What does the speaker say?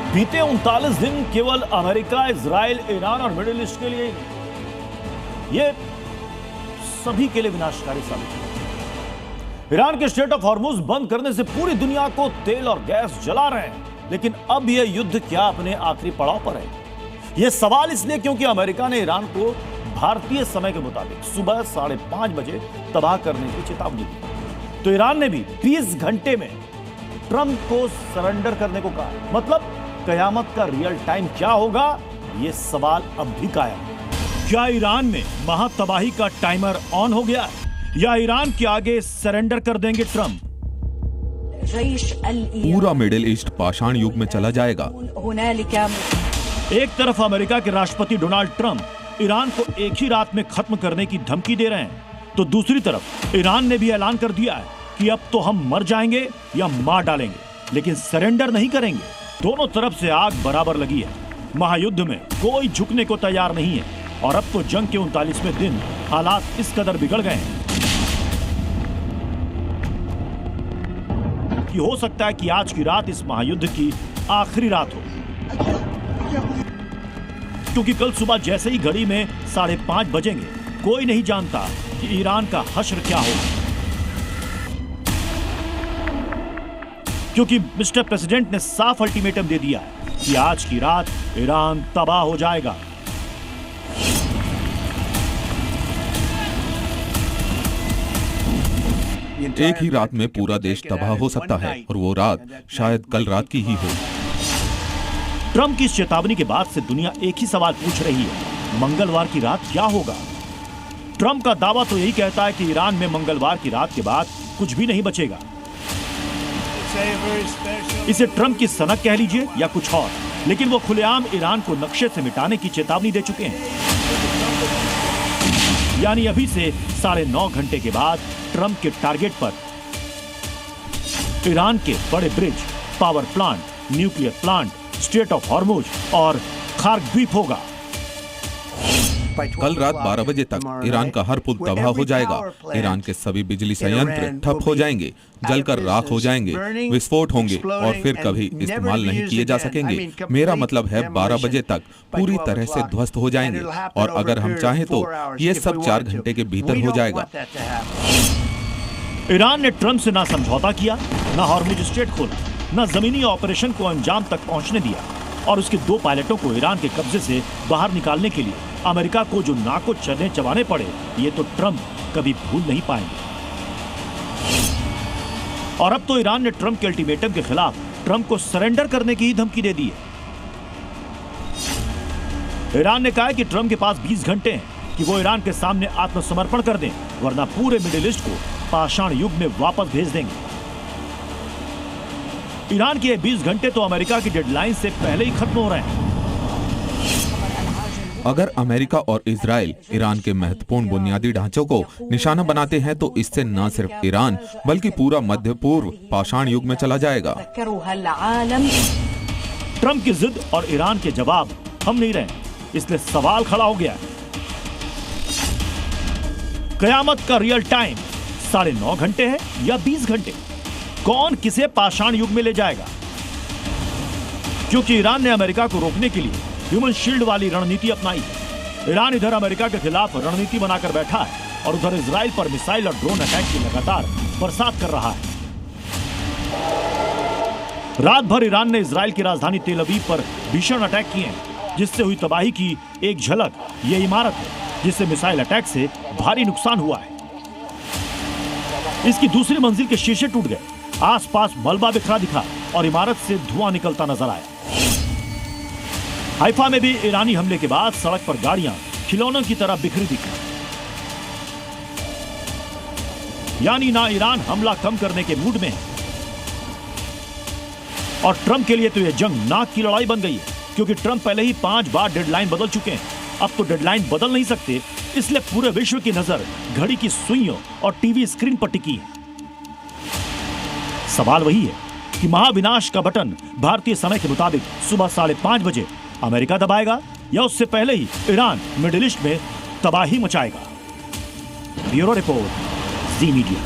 बीते 39 दिन केवल अमेरिका, इजराइल, ईरान और मिडिल ईस्ट के लिए ही नहीं, ये सभी के लिए विनाशकारी साबित हुआ। ईरान के स्ट्रेट ऑफ हॉर्मुज बंद करने से पूरी दुनिया को तेल और गैस जला रहे हैं, लेकिन अब यह युद्ध क्या अपने आखिरी पड़ाव पर है? यह सवाल इसलिए क्योंकि अमेरिका ने ईरान को भारतीय समय के मुताबिक सुबह 5:30 बजे तबाह करने की चेतावनी दी। तो ईरान ने भी 20 घंटे में ट्रंप को सरेंडर करने को कहा। मतलब कयामत का रियल टाइम क्या होगा, यह सवाल अब भी कायम है। क्या ईरान में महातबाही का टाइमर ऑन हो गया या ईरान के आगे सरेंडर कर देंगे ट्रंप? पूरा मिडिल ईस्ट पाषाण युग में चला जाएगा। एक तरफ अमेरिका के राष्ट्रपति डोनाल्ड ट्रंप ईरान को एक ही रात में खत्म करने की धमकी दे रहे हैं, तो दूसरी तरफ ईरान ने भी ऐलान कर दिया है कि अब तो हम मर जाएंगे या मार डालेंगे, लेकिन सरेंडर नहीं करेंगे। दोनों तरफ से आग बराबर लगी है। महायुद्ध में कोई झुकने को तैयार नहीं है और अब तो जंग के 39वें दिन हालात इस कदर बिगड़ गए हैं कि हो सकता है कि आज की रात इस महायुद्ध की आखिरी रात हो, क्योंकि कल सुबह जैसे ही घड़ी में 5:30 बजेंगे, कोई नहीं जानता कि ईरान का हश्र क्या होगा। क्योंकि मिस्टर प्रेसिडेंट ने साफ अल्टीमेटम दे दिया है कि आज की रात ईरान तबाह हो जाएगा। एक ही रात में पूरा देश तबाह हो सकता है और वो रात शायद कल रात की ही हो। ट्रंप की इस चेतावनी के बाद से दुनिया एक ही सवाल पूछ रही है, मंगलवार की रात क्या होगा? ट्रंप का दावा तो यही कहता है कि ईरान में मंगलवार की रात के बाद कुछ भी नहीं बचेगा। इसे ट्रंप की सनक कह लीजिए या कुछ और, लेकिन वो खुलेआम ईरान को नक्शे से मिटाने की चेतावनी दे चुके हैं। यानी अभी से 9.5 घंटे के बाद ट्रंप के टारगेट पर ईरान के बड़े bridge, power plant, nuclear plant, straight of Hormuz और खार्क द्वीप होगा। कल रात 12 बजे तक ईरान का हर पुल तबाह हो जाएगा। ईरान के सभी बिजली संयंत्र ठप हो जाएंगे, जलकर राख हो जाएंगे, विस्फोट होंगे और फिर कभी इस्तेमाल नहीं किए जा सकेंगे। मेरा मतलब है 12 बजे तक पूरी तरह से ध्वस्त हो जाएंगे और अगर हम चाहें तो ये सब 4 घंटे के भीतर हो जाएगा। ईरान ने ट्रंप से ना समझौता किया, ना हॉर्मुज स्ट्रेट खोला, ना जमीनी ऑपरेशन को अंजाम तक पहुंचने दिया और उसके 2 पायलटों को ईरान के कब्जे से बाहर निकालने के लिए अमेरिका को जो नाको चने चबाने पड़े, ये तो ट्रंप कभी भूल नहीं पाएंगे। और अब तो ईरान ने ट्रंप के अल्टीमेटम के खिलाफ ट्रंप को सरेंडर करने की ही धमकी दे दी है। ईरान ने कहा है कि ट्रंप के पास 20 घंटे हैं कि वो ईरान के सामने आत्मसमर्पण कर दें, वरना पूरे मिडिल ईस्ट को पाषाण युग में वापस भेज देंगे। ईरान के 20 घंटे तो अमेरिका की डेडलाइन से पहले ही खत्म हो रहे हैं। अगर अमेरिका और इजराइल ईरान के महत्वपूर्ण बुनियादी ढांचों को निशाना बनाते हैं तो इससे न सिर्फ ईरान बल्कि पूरा मध्य पूर्व पाषाण युग में चला जाएगा। ट्रंप की जिद और ईरान के जवाब हम नहीं रहे, इसलिए सवाल खड़ा हो गया है, कयामत का रियल टाइम 9.5 घंटे है या 20 घंटे? कौन किसे पाषाण युग में ले जाएगा? क्योंकि ईरान ने अमेरिका को रोकने के लिए ह्यूमन शील्ड वाली रणनीति अपनाई है। ईरान इधर अमेरिका के खिलाफ रणनीति बनाकर बैठा है और उधर इजराइल पर मिसाइल और ड्रोन अटैक की लगातार बरसात कर रहा है। रात भर ईरान ने इजराइल की राजधानी तेल अवीव पर भीषण अटैक किए हैं, जिससे हुई तबाही की एक झलक ये इमारत है जिससे मिसाइल अटैक से भारी नुकसान हुआ है। इसकी दूसरी मंजिल के शीशे टूट गए, आसपास मलबा बिखरा दिखा और इमारत से धुआं निकलता नजर आया। हाइफा में भी ईरानी हमले के बाद सड़क पर गाड़ियां खिलौनों की तरह बिखरी दिखी। यानी ना ईरान हमला कम करने के मूड में है और ट्रंप के लिए तो यह जंग नाक की लड़ाई बन गई है, क्योंकि ट्रंप पहले ही 5 बार डेडलाइन बदल चुके हैं। अब तो डेडलाइन बदल नहीं सकते, इसलिए पूरे विश्व की नजर घड़ी की सुइयों और टीवी स्क्रीन पर टिकी है। सवाल वही है कि महाविनाश का बटन भारतीय समय के मुताबिक सुबह 5:30 बजे अमेरिका दबाएगा या उससे पहले ही ईरान मिडिल ईस्ट में तबाही मचाएगा। ब्यूरो रिपोर्ट, जी मीडिया।